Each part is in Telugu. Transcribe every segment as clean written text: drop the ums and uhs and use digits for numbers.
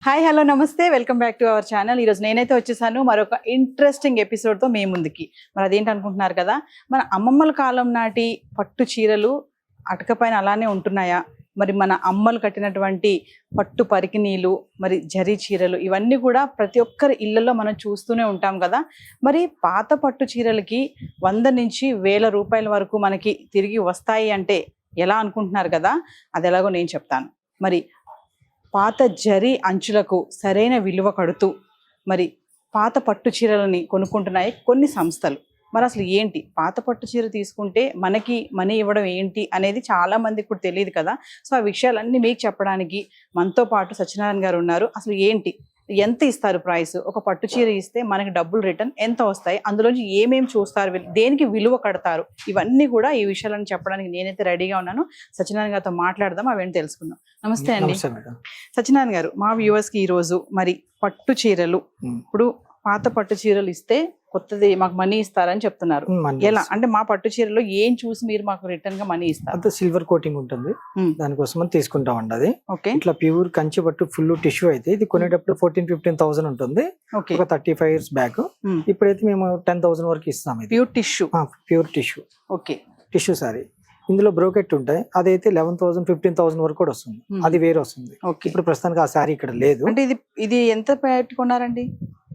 హాయ్ హలో నమస్తే welcome back to our channel. ఈరోజు నేనైతే వచ్చేసాను మరొక ఇంట్రెస్టింగ్ ఎపిసోడ్తో మీ ముందుకి. మరి అదేంటి అనుకుంటున్నారు కదా, మన అమ్మమ్మల కాలం నాటి పట్టు చీరలు అటకపైన అలానే ఉంటున్నాయా, మరి మన అమ్మలు కట్టినటువంటి పట్టు పరికిణీలు, మరి జరీ చీరలు, ఇవన్నీ కూడా ప్రతి ఒక్కరి ఇళ్లలో మనం చూస్తూనే ఉంటాం కదా. మరి పాత పట్టు చీరలకి 100 నుంచి 1000 రూపాయల వరకు మనకి తిరిగి వస్తాయి అంటే ఎలా అనుకుంటున్నారు కదా, అది ఎలాగో నేను చెప్తాను. మరి పాత జరీ అంచులకు సరైన విలువ కడుతూ మరి పాత పట్టు చీరలని కొనుక్కుంటున్నాయి కొన్ని సంస్థలు. మరి అసలు ఏంటి పాత పట్టు చీర తీసుకుంటే మనకి మనీ ఇవ్వడం ఏంటి అనేది చాలా మందికి కూడా తెలియదు కదా. సో ఆ విషయాలన్నీ మీకు చెప్పడానికి మనతో పాటు సత్యనారాయణ గారు ఉన్నారు. అసలు ఏంటి, ఎంత ఇస్తారు ప్రైస్, ఒక పట్టు చీర ఇస్తే మనకి డబ్బులు రిటర్న్ ఎంత వస్తాయి, అందులోంచి ఏమేమి చూస్తారు, దేనికి విలువ కడతారు, ఇవన్నీ కూడా ఈ విషయాలను చెప్పడానికి నేనైతే రెడీగా ఉన్నాను. సత్యనారాయణ గారితో మాట్లాడదాం, అవన్నీ తెలుసుకుందాం. నమస్తే అండి సత్యనారాయణ గారు. మా వ్యూవర్స్ కి ఈ రోజు మరి పట్టు చీరలు, ఇప్పుడు పాత పట్టు చీరలు ఇస్తే కొత్తది మాకు మనీ ఇస్తారని చెప్తున్నారు. ఎలా అంటే మా పట్టు చీరలో ఏం చూసి మీరు మాకు రిటర్న్ గా మనీ ఇస్తారు? అంత సిల్వర్ కోటింగ్ ఉంటుంది, దానికోసం తీసుకుంటాం అండి. అది ఇట్లా ప్యూర్ కంచి పట్టు ఫుల్ టిష్యూ అయితే ఇది కొనేటప్పుడు 14,000-15,000 ఉంటుంది, ఒక 35 years బ్యాక్. ఇప్పుడైతే మేము 10,000 వరకు ఇస్తాం. Pure tissue, pure tissue. Okay, tissue sorry. ఇందులో బ్రోకెట్ ఉంటాయి, అదైతే 11,000-15,000 వరకు కూడా వస్తుంది, అది వేరే వస్తుంది. ఇప్పుడు ప్రస్తుతానికి ఆ సారీ ఇక్కడ లేదు. అంటే ఇది ఎంత పెట్టుకున్నారండి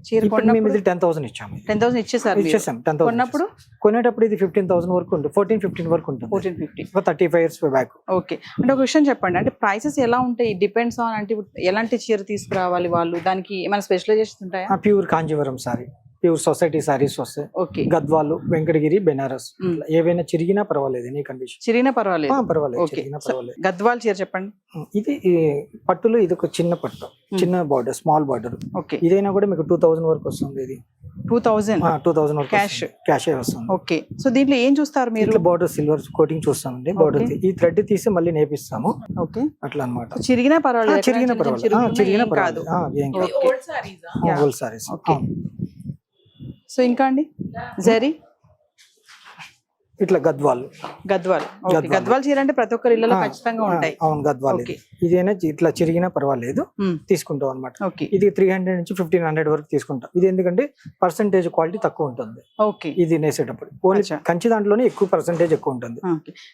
చీర? మేము ఇది 10,000 ఇచ్చాము. 10,000 ఇచ్చేసాం. 10,000 కొనేటప్పుడు ఇది 15,000 వరకు ఉంటుంది, 14-15 వరకు ఉంటుంది. 14-15 35 years బ్యాక్. ఓకే. అంటే ఒక విషయం చెప్పండి, అంటే ప్రైసెస్ ఎలా ఉంటాయి? డిపెండ్స్ ఆన్ అంటే ఎలాంటి చీర తీసుకురావాలి వాళ్ళు, దానికి ఏమైనా స్పెషలైజేషన్ ఉంటాయా? Pure Kanjeevaram sorry, pure society saris వస్తాయి. ఓకే. గద్వాలు, వెంకటగిరి, బెనారస్, ఏవైనా చిరిగినా పర్వాలేదు, ఎనీ కండిషన్ చిరిగినా పర్వాలేదు. పర్వాలేదు. గద్వాల్ చీర చెప్పండి. ఇది పట్టులో ఇది ఒక చిన్న పట్టు, చిన్న బార్డర్, స్మాల్ బార్డర్. ఓకే. ఇదైనా కూడా మీకు 2,000 వరకు వస్తుంది. ఇది 2,000 వరకు క్యాష్ వస్తుంది. ఓకే. సో దీంట్లో ఏం చూస్తారు మీరు? బార్డర్ సిల్వర్ కోటింగ్ చూస్తామండి. బార్డర్ ఈ థ్రెడ్ తీసి మళ్ళీ నేపిస్తాము. ఓకే, అట్లా అనమాట. చిరిగినా పర్వాలేదు, చిరిగినా పర్వాలేదు. ఓల్డ్ సారీస్. సో ఇంకా అండి జరీ, ఇట్లా గద్వాల్ చీర అంటే ప్రతి ఒక్కరి ఇళ్ళలో ఖచ్చితంగా ఉంటాయి. అవును, గద్వాల్. ఇదైనా ఇట్లా చిరిగినా పర్వాలేదు, తీసుకుంటాం అనమాట. ఇది 300 నుంచి 1,500 వరకు తీసుకుంటాం. ఇది ఎందుకంటే పర్సంటేజ్ క్వాలిటీ తక్కువ ఉంటుంది. ఇది నేసేటప్పుడు ఓన్లీ కంచి దాంట్లోనే ఎక్కువ పర్సంటేజ్ ఎక్కువ ఉంటుంది.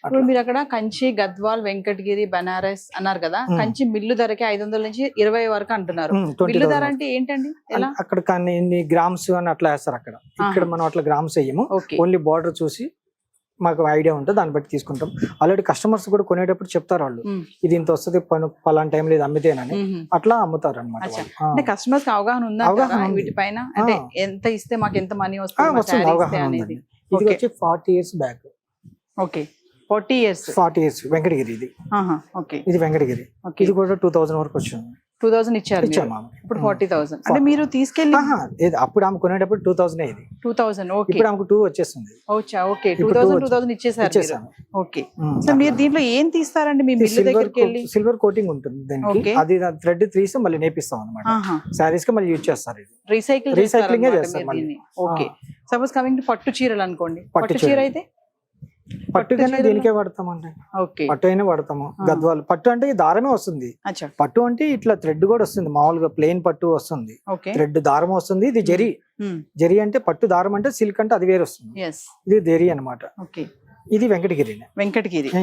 ఇప్పుడు మీరు అక్కడ కంచి, గద్వాల్, వెంకటగిరి, బనారస్ అన్నారు కదా. కంచి మిల్లు ధరకి 500 నుంచి 20 వరకు అంటున్నారు. మిల్లు ధర అంటే ఏంటండి? అక్కడ కానీ ఎన్ని గ్రామ్స్ అని అట్లా వేస్తారు. అక్కడ ఇక్కడ మనం అట్లా గ్రామ్స్ వేయము, ఓన్లీ బార్డర్ చూసి మాకు ఐడియా ఉంటుంది, దాన్ని బట్టి తీసుకుంటాం. ఆల్రెడీ కస్టమర్స్ కూడా కొనేటప్పుడు చెప్తారు వాళ్ళు, ఇది ఇంత వస్తుంది పలానా టైంలో ఇది అమ్మితేనని, అట్లా అమ్ముతారు అనమాట. అంటే కస్టమర్స్ అవగాహన ఉందా వీటిపైన? అంటే ఎంత ఇస్తే మాకు ఎంత మనీ వస్తుంది అవగాహన ఉంది. ఇది వచ్చి 40 years back. Okay, 40 years Venkatagiri. ఇది ఓకే, ఇది వెంకటగిరి. ఇది కూడా 2,000 వరకు వచ్చింది. 2,000 ఇచ్చారు, ఇప్పుడు 40,000. అంటే మీరు తీసుకెళ్ళి అప్పుడు ఆమె కొనేటప్పుడు 2,000 ఇది 2,000. ఓకే, ఇప్పుడు ఆమెకు 2 వచ్చేస్తుంది. ఓకే, 2,000 ఇచ్చేసారు. ఓకే. సో మీరు దీంట్లో ఏం తీస్తారండి? మీ మిల్లు దగ్గరికి వెళ్ళి సిల్వర్ కోటింగ్ ఉంటుంది దానికి, అది థ్రెడ్ తీసి మళ్ళీ నేపిస్తాం అనమాట. సారీస్ కి మళ్ళీ యూజ్ చేస్తారు. ఇది రీసైక్లింగ్ చేస్తారు. ఓకే. సపోజ్ కమింగ్ టు పట్టు చీరలు అనుకోండి, పట్టు చీర అయితే పట్టుగానే దీనికే వాడతామండి. పట్టు అయినా వాడతాము. గద్వాలు పట్టు అంటే దారమే వస్తుంది. పట్టు అంటే ఇట్లా థ్రెడ్ కూడా వస్తుంది, మామూలుగా ప్లెయిన్ పట్టు వస్తుంది, థ్రెడ్ దారం వస్తుంది. ఇది జరీ అంటే పట్టు దారం అంటే సిల్క్ అంటే అది వేరే వస్తుంది. ఇది జరీ అనమాట. ఇది వెంకటగిరి.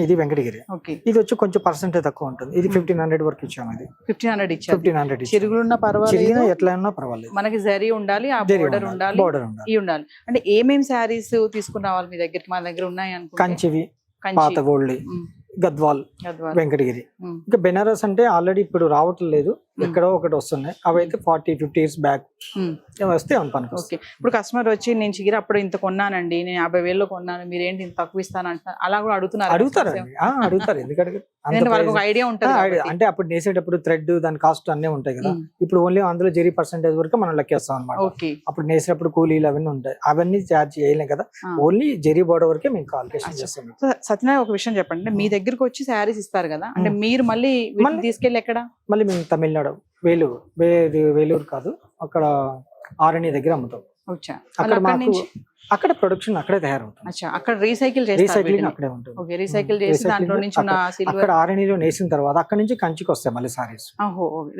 ఇది వెంకటగిరి. ఇది వచ్చి కొంచెం పర్సెంటేజ్ తక్కువ ఉంటుంది. ఇది 1,500 వరకు ఇచ్చాము. ఇది 1,500 చిరుగులున్నా పర్వాలేదు, ఎట్లా ఉన్నా పర్వాలేదు. మనకి జరీ ఉండాలి, ఆ బోర్డర్ ఉండాలి. అంటే ఏమేమి శారీస్ తీసుకుని రావాలి మీ దగ్గరికి? మా దగ్గర ఉన్నాయి అనుకో, కంచివి, పాత గోల్డ్, గద్వాల్, వెంకటగిరి. ఇంకా బెనారస్ అంటే ఆల్రెడీ ఇప్పుడు రావట్లేదు, ఎక్కడో ఒకటి వస్తున్నాయి. అవి అయితే 40-50 years బ్యాక్ వస్తే ఇప్పుడు కస్టమర్ వచ్చి నేను చీర అప్పుడు ఇంత కొన్నానండి, నేను 50,000 కొన్నాను, మీరేంటి ఇంత తక్కువ ఇస్తానంట, అలా కూడా అడుగుతారు. ఎందుకంటే ఐడియా ఉంటుంది. అంటే అప్పుడు నేసేటప్పుడు థ్రెడ్ దాని కాస్ట్ అన్నీ ఉంటాయి కదా. ఇప్పుడు ఓన్లీ అందులో జరీ పర్సెంటేజ్ వరకు మనం లెక్కేస్తాం అనమాట. అప్పుడు నేసేటప్పుడు కూలీలు అవన్నీ ఉంటాయి, అవన్నీ ఛార్జ్ చేయలేం కదా. ఓన్లీ జరీ బోర్డర్ వరకే మేము కాల్కులేషన్ చేస్తాం. సత్యనారాయణ ఒక విషయం చెప్పండి, మీ దగ్గరకు వచ్చి శారీస్ ఇస్తారు కదా, అంటే మీరు మళ్ళీ తీసుకెళ్ళి ఎక్కడ? మళ్ళీ మేము తమిళనాడు వేలూరు కాదు, అక్కడ ఆరణి దగ్గర అమ్ముతాం. అక్కడ మాకు అక్కడ ప్రొడక్షన్ అక్కడే తయారవుతుంది. అచ్చా, అక్కడ రీసైకిల్ చేస్తారు. రీసైక్లింగ్ అక్కడే ఉంటుంది. ఓకే, రీసైకిల్ చేసి దాంట్లో నుంచి ఉన్న సిల్వర్ అక్కడ ఆరణిలో నేసిన తర్వాత అక్కడ నుంచి కంచికి వస్తాయి మళ్ళీ సారీస్.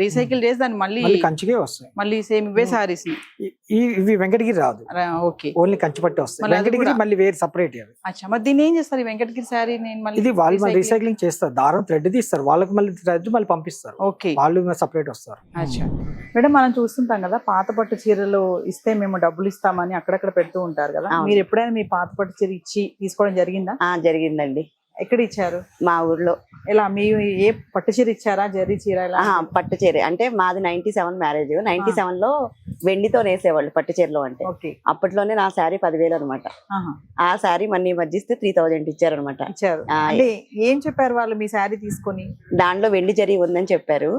రీసైకిల్ చేసి దాన్ని మళ్ళీ కంచికే వస్తాయి. మళ్ళీ సేమ్ ఇవే సారీస్. ఇవి వెంకటగిరి రాదు, ఓకే, ఓన్లీ కంచి పట్టి వస్తాయి. వెంకటగిరి మళ్ళీ వేరే సపరేట్. అచ్చా, మరి దీన్ని ఏం చేస్తారు ఈ వెంకటగిరి సారీ? ఇది వాళ్ళు మళ్ళీ రీసైక్లింగ్ చేస్తారు, దారం థ్రెడ్ తీస్తారు, వాళ్ళకి మళ్ళీ థ్రెడ్ మళ్ళీ పంపిస్తారు. ఓకే, వాళ్ళు సపరేట్ వస్తారు. అచ్చా మేడం, మనం చూస్తుంటాం కదా పాత పట్టు చీరలు ఇస్తే మేము డబ్బులు ఇస్తామని అక్కడక్కడ పెడుతూ ఉంటారు కదా, మీరు ఎప్పుడైనా మీ పాత పట్టు చీర ఇచ్చి తీసుకోవడం జరిగిందా? జరిగిందండి. ఎక్కడ ఇచ్చారు? మా ఊర్లో. ఎలా మీ ఏ పట్టు చీర ఇచ్చారా, జరీ చీర? పట్టు చీర అంటే మాది 97 మ్యారేజ్. 97 లో వెండితో నేసేవాళ్ళు పట్టు చీరలో. అంటే అప్పట్లోనే నా శారీ 10,000 అనమాట. ఆ శారీ మనీ మధ్యిస్తే 3000 ఇచ్చారనమాట. ఏం చెప్పారు వాళ్ళు మీ శారీ తీసుకొని? దాంట్లో వెండి జరీ ఉందని చెప్పారు.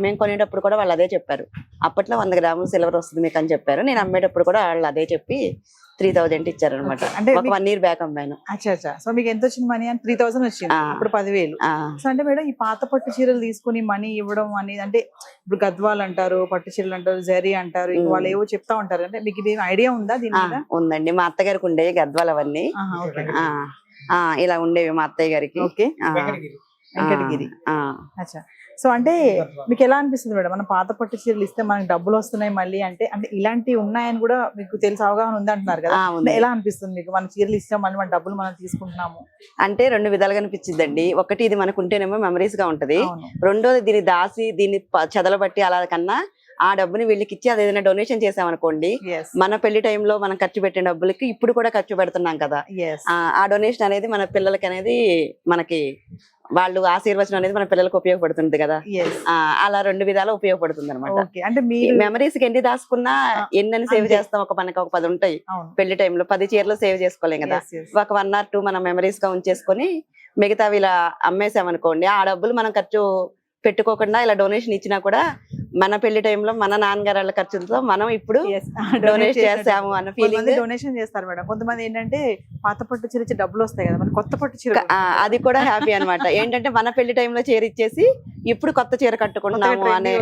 మేము కొనేటప్పుడు కూడా వాళ్ళు అదే చెప్పారు. అప్పట్లో 100 గ్రాములు సిల్వర్ వస్తుంది మీకు అని చెప్పారు. నేను అమ్మేటప్పుడు కూడా వాళ్ళు అదే చెప్పి 3000 ఇచ్చారనమాట. అంటే ఒక 1 year బ్యాక్ అమ్మాను. అచ్చా, సో మీకు ఎంత వచ్చింది మనీ? అని 3000 వచ్చింది, ఇప్పుడు 10,000. సో అంటే మేడం ఈ పాత పట్టు చీరలు తీసుకుని మనీ ఇవ్వడం అనేది, అంటే ఇప్పుడు గద్వాలు అంటారు, పట్టు చీరలు అంటారు, జరీ అంటారు, ఇంకా వాళ్ళు ఏవో చెప్తా ఉంటారు. అంటే మీకు ఇది ఐడియా ఉందా దీని మీద? ఉందండి, మా అత్తగారికి ఉండేవి గద్వాలు అవన్నీ. ఇలా ఉండేవి మా అత్తయ్య గారికి. ఓకే, వెంకటగిరి. అచ్చా, సో అంటే మీకు ఎలా అనిపిస్తుంది మేడం, మన పాత పట్టు చీరలు ఇస్తే మనకి డబ్బులు వస్తున్నాయి మళ్ళీ అంటే ఇలాంటివి ఉన్నాయని కూడా మీకు తెలిసి అవగాహన ఉంది అంటున్నారు కదా, ఎలా అనిపిస్తుంది మీకు? మన చీరలు ఇస్తాం మళ్ళీ మన డబ్బులు మనం తీసుకుంటున్నాము అంటే 2 విధాలుగా అనిపించిందండి. ఒకటి, ఇది మనకు ఉంటేనేమో మెమరీస్ గా ఉంటది. రెండోది, దీన్ని దాసి దీన్ని చెదలబట్టి అలా కన్నా ఆ డబ్బుని వీళ్ళకి ఇచ్చి అది ఏదైనా డొనేషన్ చేసామనుకోండి, మన పెళ్లి టైంలో మనం ఖర్చు పెట్టిన డబ్బులకి ఇప్పుడు కూడా ఖర్చు పెడుతున్నాం కదా, ఆ డొనేషన్ అనేది మన పిల్లలకి అనేది మనకి వాళ్ళు ఆశీర్వచనం అనేది మన పిల్లలకు ఉపయోగపడుతుంది కదా. అలా 2 విధాలు ఉపయోగపడుతుంది అనమాట. అంటే మెమరీస్ కి ఎన్ని దాచుకున్నా ఎన్ని సేవ్ చేస్తాం, మనకి ఒక 10 ఉంటాయి. పెళ్లి టైంలో 10 చీరలు సేవ్ చేసుకోలేం కదా. ఒక 1 or 2 మనం మెమరీస్ గా ఉంచేసుకొని మిగతావి ఇలా అమ్మేసామనుకోండి, ఆ డబ్బులు మనం ఖర్చు పెట్టుకోకుండా ఇలా డొనేషన్ ఇచ్చినా కూడా మన పెళ్లి టైంలో మన నాన్నగారు ఖర్చులతో మనం ఇప్పుడు డొనేట్ చేస్తాము అన్న ఫీలింగ్. డొనేషన్ చేస్తారు మేడం. కొంతమంది ఏంటంటే పాత పట్టు చీర ఇచ్చి డబ్బులు వస్తాయి కదా, మన కొత్త పట్టు చీర, అది కూడా హ్యాపీ అనమాట. ఏంటంటే మన పెళ్లి టైంలో చీర ఇచ్చేసి ఇప్పుడు కొత్త చీర కట్టుకుంటున్నాము అనే,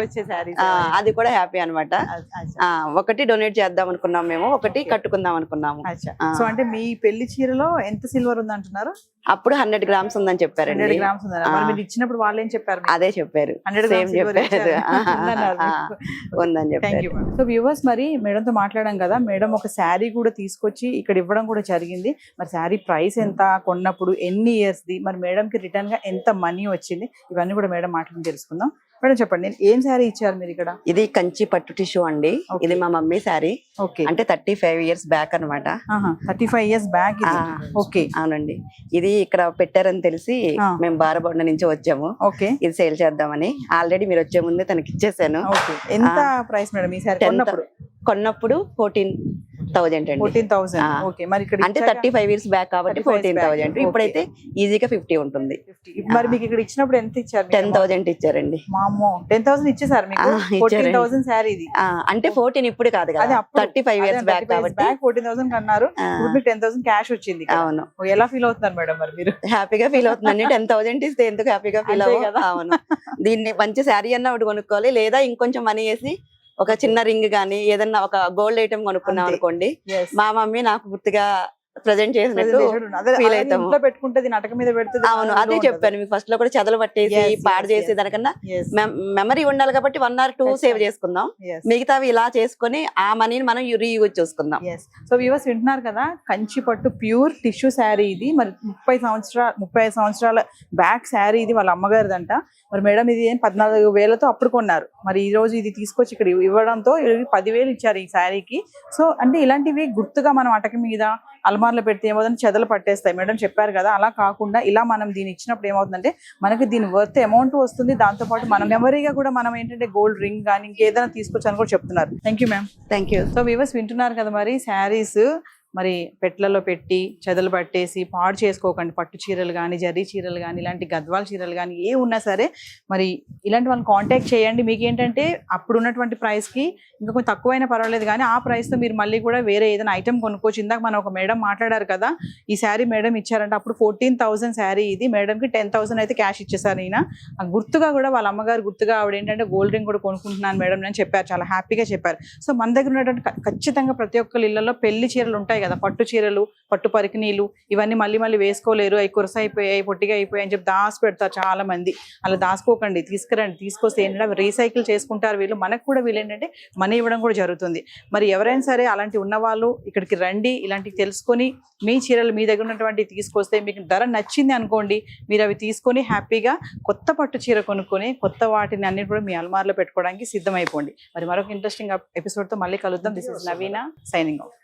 అది కూడా హ్యాపీ అనమాట. ఒకటి డొనేట్ చేద్దాం అనుకున్నాం మేము, ఒకటి కట్టుకుందాం అనుకున్నాము. సో అంటే మీ పెళ్లి చీరలో ఎంత సిల్వర్ ఉంది అంటున్నారు? అప్పుడు 100 grams ఉందని చెప్పారండి. 100 grams ఇచ్చినప్పుడు వాళ్ళు ఏం చెప్పారు? అదే చెప్పారు, సేమ్ చెప్పారు, ఉందని చెప్పారు. సో వ్యూవర్స్, మరి మేడం తో మాట్లాడాం కదా, మేడం ఒక శారీ కూడా తీసుకొచ్చి ఇక్కడ ఇవ్వడం కూడా జరిగింది. మరి శారీ ప్రైస్ ఎంత, కొన్నప్పుడు ఎన్ని ఇయర్స్ ది, మరి మేడం కి రిటర్న్ గా ఎంత మనీ వచ్చింది, ఇవన్నీ కూడా మేడం మాట్లాడి తెలుసుకుందాం. మేడం చెప్పండి, ఏం శారీ ఇచ్చారు మీరు ఇక్కడ? ఇది కంచి పట్టు టిష్యూ అండి. ఇది మా మమ్మీ శారీ. ఓకే, అంటే 35 years బ్యాక్ అనమాట. 35 years బ్యాక్. ఓకే, అవునండి. ఇది ఇక్కడ పెట్టారని తెలిసి మేము బారబండ నుంచి వచ్చాము. ఓకే, ఇది సేల్ చేద్దామని. ఆల్రెడీ మీరు వచ్చే ముందే తనకి ఇచ్చేసాను. ఎంత ప్రైస్ మేడం ఈ శారీ కొన్నప్పుడు 14,000 అండి. 14,000. ఓకే, మరి ఇక్కడ అంటే 35 years బ్యాక్ కాబట్టి 14,000. ఇప్పుడైతే ఈజీగా 50 ఉంటుంది. మరి మీకు ఇక్కడ ఇచ్చినప్పుడు ఎంత ఇచ్చారు? 10,000 ఇచ్చారండి. మామో, 10,000 ఇచ్చేసారు మీకు? 14,000 శారీ ఇది. అంటే 14 ఇప్పుడు కాదు కదా, 35 years బ్యాక్ కాబట్టి 14,000 అన్నారు. ఇప్పుడు మీకు 10,000 క్యాష్ వచ్చింది. అవును. ఎలా ఫీల్ అవుతున్నారు మేడం మరి మీరు? హ్యాపీగా ఫీల్ అవుతుందండి. 10,000 ఇస్తే ఎందుకు హ్యాపీగా ఫీల్ అవ్వ కదా. అవును, దీన్ని మంచి శారీ అన్న ఒకటి కొనుక్కోవాలి, లేదా ఇంకొంచెం మనీ వేసి ఒక చిన్న రింగ్ గానీ ఏదన్నా ఒక గోల్డ్ ఐటమ్ కొనుక్కున్నాం అనుకోండి, మా మమ్మీ నాకు గుర్తుగా ప్రెజెంట్ చేసినట్టు ఫీల్ అవుతాము. పెట్టుకుంటే నాటకం మీద పెడుతుంది. అవును, అదే చెప్పాను మీకు ఫస్ట్ లో కూడా, చెదలు పట్టేసి పాడు చేసి దానికన్నా మెమరీ ఉండాలి కాబట్టి 1 or 2 సేవ్ చేసుకుందాం, మిగతావి ఇలా చేసుకుని ఆ మనీని మనం రీయూజ్ చేసుకుందాం. సో వ్యూవర్స్ వింటున్నారు కదా, కంచి పట్టు ప్యూర్ టిష్యూ శారీ ఇది. మరి 35 సంవత్సరాల బ్యాక్ శారీ ఇది, వాళ్ళ అమ్మగారిదంట. మరి మేడం ఇది 14,000తో అప్పుడు కొన్నారు. మరి ఈ రోజు ఇది తీసుకొచ్చి ఇక్కడ ఇవ్వడంతో 10,000 ఇచ్చారు ఈ శారీకి. సో అంటే ఇలాంటివి గుర్తుగా మనం అటక మీద అల్మార్లో పెడితే ఏమవుతుంది, చెదలు పట్టేస్తాయి. మేడం చెప్పారు కదా, అలా కాకుండా ఇలా మనం దీన్ని ఇచ్చినప్పుడు ఏమవుతుందంటే మనకి దీని వర్త్ అమౌంట్ వస్తుంది, దాంతోపాటు మన మెమరీగా కూడా మనం ఏంటంటే గోల్డ్ రింగ్ కానీ ఇంకేదైనా తీసుకొచ్చాను కూడా చెప్తున్నారు. Thank you ma'am. Thank you. So viewers వింటున్నారు కదా, మరి శారీస్ మరి పెట్లలో పెట్టి చెదలు పట్టేసి పాడు చేసుకోకండి. పట్టు చీరలు కానీ, జరీ చీరలు కానీ, ఇలాంటి గద్వాల చీరలు కానీ ఏ ఉన్నా సరే మరి ఇలాంటి వాళ్ళని కాంటాక్ట్ చేయండి. మీకు ఏంటంటే అప్పుడు ఉన్నటువంటి ప్రైస్కి ఇంకా కొంచెం తక్కువైనా పర్వాలేదు, కానీ ఆ ప్రైస్తో మీరు మళ్ళీ కూడా వేరే ఏదైనా ఐటమ్ కొనుక్కోవచ్చు. ఇందాక మనం ఒక మేడం మాట్లాడారు కదా, ఈ శారీ మేడం ఇచ్చారంటే అప్పుడు 14,000 శారీ ఇది, మేడంకి 10,000 అయితే క్యాష్ ఇచ్చేసారు. ఈయన గుర్తుగా కూడా వాళ్ళ అమ్మగారు గుర్తుగా ఆవిడ ఏంటంటే గోల్డ్ రింగ్ కూడా కొనుక్కుంటున్నాను మేడం అని చెప్పారు, చాలా హ్యాపీగా చెప్పారు. సో మన దగ్గర ఉన్నటువంటి ఖచ్చితంగా ప్రతి ఒక్కరి ఇళ్లలో పెళ్లి చీరలు ఉంటాయి ఉంటాయి కదా పట్టు చీరలు, పట్టు పరికిణీలు, ఇవన్నీ మళ్ళీ మళ్ళీ వేసుకోలేరు, అవి కురస అయిపోయాయి, పొట్టిగా అయిపోయాయి అని చెప్పి దాచి పెడతారు చాలా మంది. అలా దాచుకోకండి, తీసుకురండి. తీసుకొస్తే ఏంటంటే అవి రీసైకిల్ చేసుకుంటారు వీళ్ళు, మనకు కూడా వీళ్ళు ఏంటంటే మనీ ఇవ్వడం కూడా జరుగుతుంది. మరి ఎవరైనా సరే అలాంటి ఉన్నవాళ్ళు ఇక్కడికి రండి, ఇలాంటివి తెలుసుకొని మీ చీరలు మీ దగ్గర ఉన్నటువంటి తీసుకొస్తే మీకు ధర నచ్చింది అనుకోండి, మీరు అవి తీసుకొని హ్యాపీగా కొత్త పట్టు చీర కొనుక్కొని కొత్త వాటిని అన్ని కూడా మీ అల్మార్లో పెట్టుకోవడానికి సిద్ధమైపోండి. మరి మరొక ఇంట్రెస్టింగ్ ఎపిసోడ్తో మళ్ళీ కలుద్దాం. This is Naveena signing of.